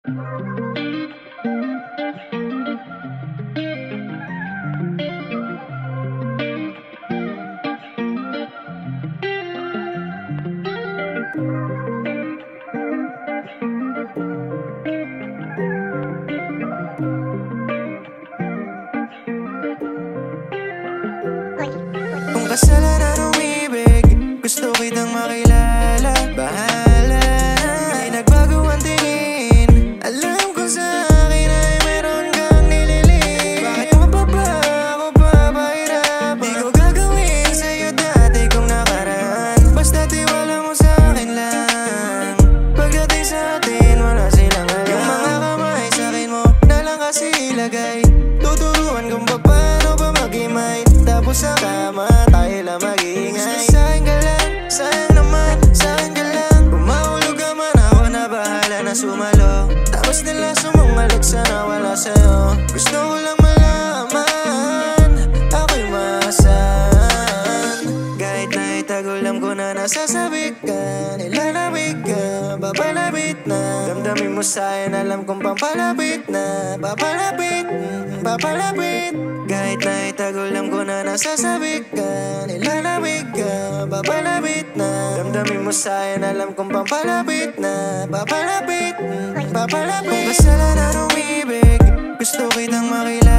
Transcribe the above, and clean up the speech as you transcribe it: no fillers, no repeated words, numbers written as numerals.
Kung kasalanan umibig, gusto kitang makilala. Bahala na, di nagbago ang tingin. Alam ko sa akin ay meron kang nililig. Bakit mo pa ba ako papahirapan? Di ko gagawin sa'yo dati kong nakaraan. Basta tiwala mo sa akin lang. Pagdating sa atin, wala silang alam. Yung mga kamay sa akin mo na lang kasi ilagay. Tuturuan kung paano ba mag-imay. Tapos sa kama, tayo lang mag-iingay. Sa'kin ka lang, sa'kin naman, sa'kin ka lang. Kung mahulog ka man, ako na bahala na sumalo. Tapos nila sumungalit, sana wala sa'yo. Gusto ko lang malaman, ako'y maasahan. Kahit na itagulam ko na nasasabi ka, nilalabig ka, papalapit na. Damdamin mo sa'kin, alam kong pampalapit na. Papalapit, papalapit. Kahit na itagulam ko na nasasabi ka, nilalabig ka, papalapit na. Damdamin mo sa'kin, alam kong pampalapit na. Papalapit, papalapit. Kung kasalanan umibig, gusto kitang makilala.